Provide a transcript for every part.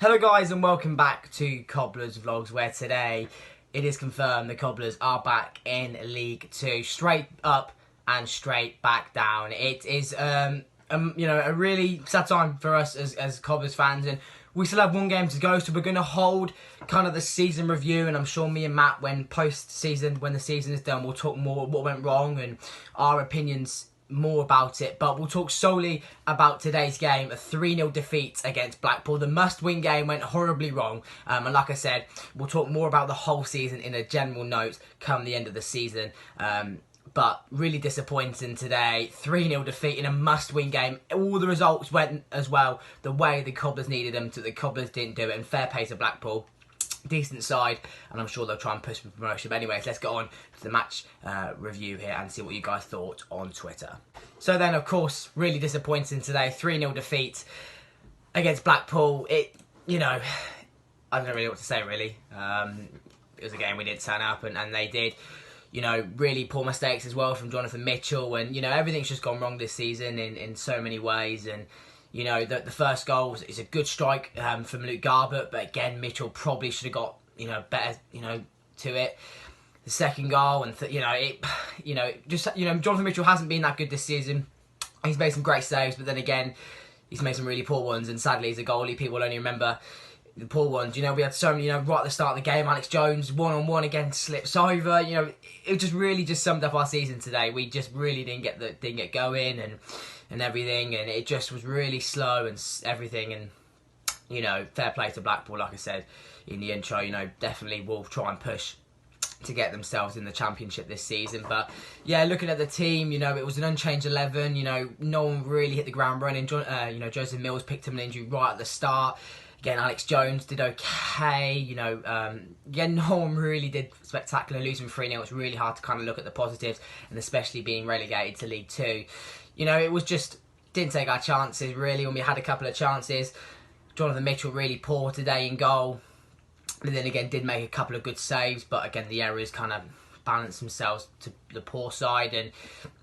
Hello guys and welcome back to Cobblers Vlogs, where today it is confirmed the Cobblers are back in League 2, straight up and straight back down. It is a really sad time for us as Cobblers fans, and we still have one game to go, so we're going to hold kind of the season review, and I'm sure me and Matt, when the season is done, we'll talk more what went wrong and our opinions more about it. But we'll talk solely about today's game, a 3-0 defeat against Blackpool. The must-win game went horribly wrong, and like I said, we'll talk more about the whole season in a general note come the end of the season. But really disappointing today, 3-0 defeat in a must-win game. All the results went as well the way the Cobblers needed them to. The Cobblers didn't do it, and fair play to Blackpool. Decent side, and I'm sure they'll try and push for promotion. But anyways, let's get on to the match review here and see what you guys thought on Twitter. So then, of course, really disappointing today, 3-0 defeat against Blackpool. I don't know really what to say, really. It was a game we did turn up, and they did. Really poor mistakes as well from Jonathan Mitchell, and everything's just gone wrong this season in so many ways. And the first goal is a good strike from Luke Garbett, but again, Mitchell probably should have got better to it. The second goal, and Jonathan Mitchell hasn't been that good this season. He's made some great saves, but then again, he's made some really poor ones, and sadly, he's a goalie. People only remember the poor ones. We had so many, right at the start of the game, Alex Jones, one-on-one again, slips over. It just really just summed up our season today. We just really didn't get going and everything, and it just was really slow and everything. And fair play to Blackpool, like I said in the intro. Definitely will try and push to get themselves in the Championship this season. But yeah, looking at the team, it was an unchanged 11. No one really hit the ground running. Joseph Mills picked up an injury right at the start. Again, Alex Jones did okay. Again, no one really did spectacular. Losing 3-0, it's really hard to kind of look at the positives, and especially being relegated to League 2. It was just, didn't take our chances really when we had a couple of chances. Jonathan Mitchell really poor today in goal. And then again, did make a couple of good saves, but again, the errors kind of balanced themselves to the poor side. And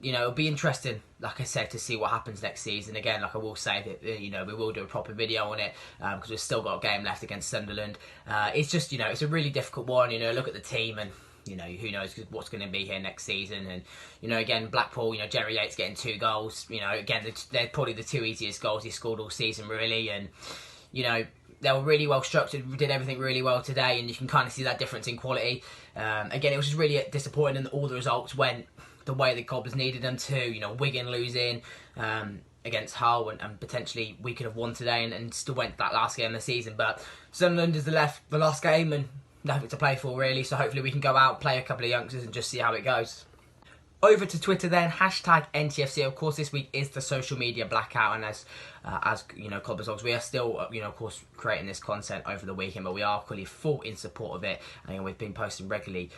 it'll be interesting, like I said, to see what happens next season. Again, like I will say that we will do a proper video on it because we've still got a game left against Sunderland. It's just it's a really difficult one. Look at the team, and who knows what's going to be here next season. And again, Blackpool, Jerry Yates getting 2 goals. Again, they're probably the 2 easiest goals he scored all season, really. And they were really well structured, did everything really well today, and you can kind of see that difference in quality. Again, it was just really disappointing, and all the results went the way the Cobblers needed them to. Wigan losing against Hull, and potentially we could have won today and still went that last game of the season. But Sunderland is the last game, and nothing to play for really, so hopefully we can go out, play a couple of youngsters, and just see how it goes. Over to Twitter then, hashtag NTFC. Of course, this week is the social media blackout, and as Cobblers Vlogs, we are still, of course, creating this content over the weekend, but we are fully full in support of it, and we've been posting regularly,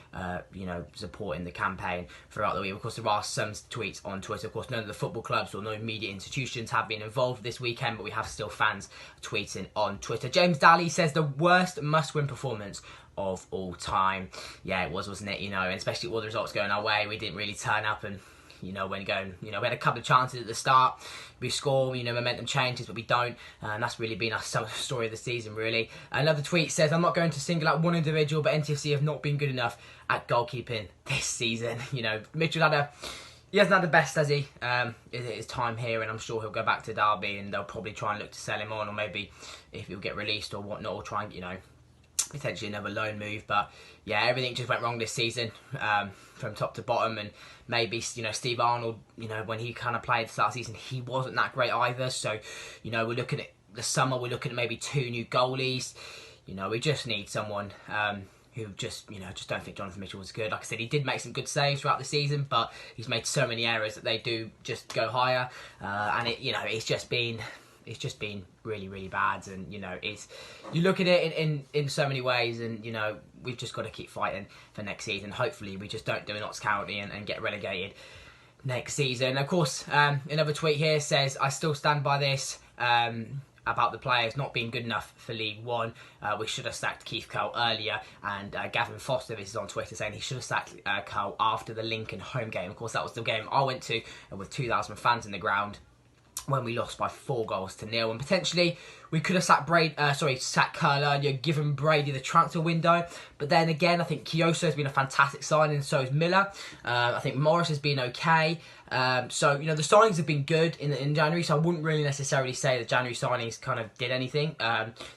supporting the campaign throughout the week. Of course, there are some tweets on Twitter. Of course, none of the football clubs or no media institutions have been involved this weekend, but we have still fans tweeting on Twitter. James Daly says the worst must-win performance of all time. Yeah, it was, wasn't it? And especially all the results going our way, we didn't really turn up, and when going, we had a couple of chances at the start, we score, momentum changes, but we don't, and that's really been our story of the season, really. Another tweet says, I'm not going to single out one individual, but NTFC have not been good enough at goalkeeping this season. Mitchell he hasn't had the best, has he? His time here, and I'm sure he'll go back to Derby, and they'll probably try and look to sell him on, or maybe if he'll get released or whatnot, or try and, potentially another loan move. But yeah, everything just went wrong this season from top to bottom. And maybe Steve Arnold, when he kind of played this last season, he wasn't that great either. So we're looking at the summer, we're looking at maybe 2 new goalies. We just need someone who just don't think Jonathan Mitchell was good. Like I said, he did make some good saves throughout the season, but he's made so many errors that they do just go higher, and it's just been really, really bad. And you look at it in so many ways, and we've just got to keep fighting for next season. Hopefully we just don't do an Ox County and get relegated next season. Of course, another tweet here says, I still stand by this about the players not being good enough for League 1. We should have sacked Keith Cole earlier. And Gavin Foster, this is on Twitter, saying he should have sacked Cole after the Lincoln home game. Of course, that was the game I went to with 2,000 fans in the ground. when we lost by 4-0, and potentially we could have sacked Curl earlier, given Brady the transfer window. But then again, I think Kioso has been a fantastic signing, so has Miller. I think Morris has been okay. So, you know, the signings have been good in January, so I wouldn't really necessarily say the January signings kind of did anything.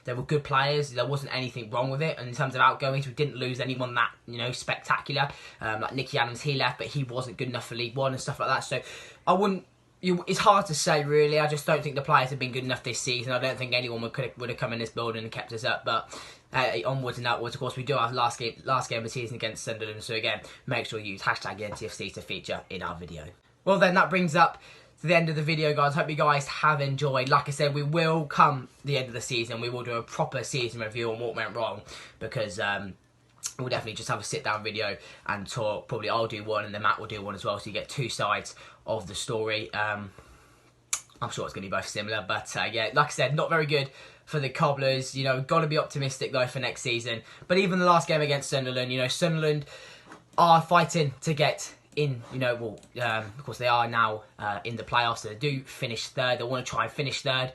They were good players. There wasn't anything wrong with it. And in terms of outgoings, we didn't lose anyone that, you know, spectacular. Like Nicky Adams, he left, but he wasn't good enough for League One and stuff like that. So I wouldn't... It's hard to say, really. I just don't think the players have been good enough this season. I don't think anyone would have come in this building and kept us up. But onwards and upwards, of course, we do have last game of the season against Sunderland. So again, make sure you use #NTFC to feature in our video. Well, then that brings up to the end of the video, guys. Hope you guys have enjoyed. Like I said, we will come the end of the season. We will do a proper season review on what went wrong, because we'll definitely just have a sit-down video and talk. Probably I'll do one and then Matt will do one as well, so you get two sides of the story. I'm sure it's going to be both similar, but yeah, like I said, not very good for the Cobblers. You know, got to be optimistic though for next season. But even the last game against Sunderland, you know, Sunderland are fighting to get in. You know, well, of course they are now in the playoffs, so they do finish third. They want to try and finish third.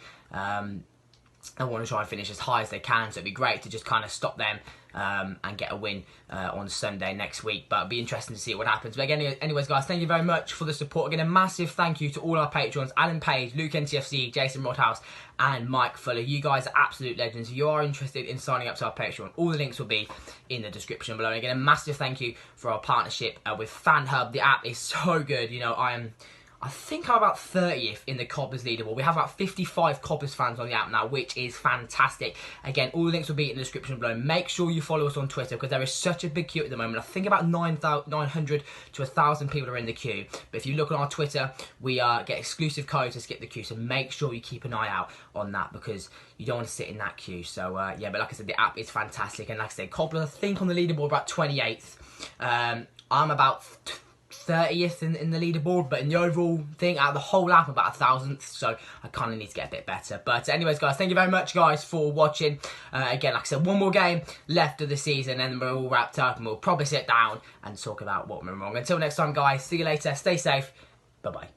They want to try and finish as high as they can, so it'd be great to just kind of stop them and get a win on Sunday next week. But it'll be interesting to see what happens. But again, anyways, guys, thank you very much for the support. Again, a massive thank you to all our patrons: Alan Page, Luke NTFC, Jason Rodhouse, and Mike Fuller. You guys are absolute legends. If you are interested in signing up to our Patreon, all the links will be in the description below. And again, a massive thank you for our partnership with FanHub. The app is so good. You know, I think I'm about 30th in the Cobblers leaderboard. We have about 55 Cobblers fans on the app now, which is fantastic. Again, all the links will be in the description below. Make sure you follow us on Twitter, because there is such a big queue at the moment. I think about 900 to 1,000 people are in the queue. But if you look on our Twitter, we get exclusive codes to skip the queue. So make sure you keep an eye out on that, because you don't want to sit in that queue. So yeah, but like I said, the app is fantastic. And like I said, Cobblers, I think on the leaderboard about 28th. I'm about 30th in the leaderboard, but in the overall thing, out of the whole app, about 1,000th, so I kind of need to get a bit better. But anyways, guys, thank you very much, guys, for watching. Again, like I said, one more game left of the season, and then we're all wrapped up, and we'll probably sit down and talk about what went wrong. Until next time, guys, see you later, stay safe, bye-bye.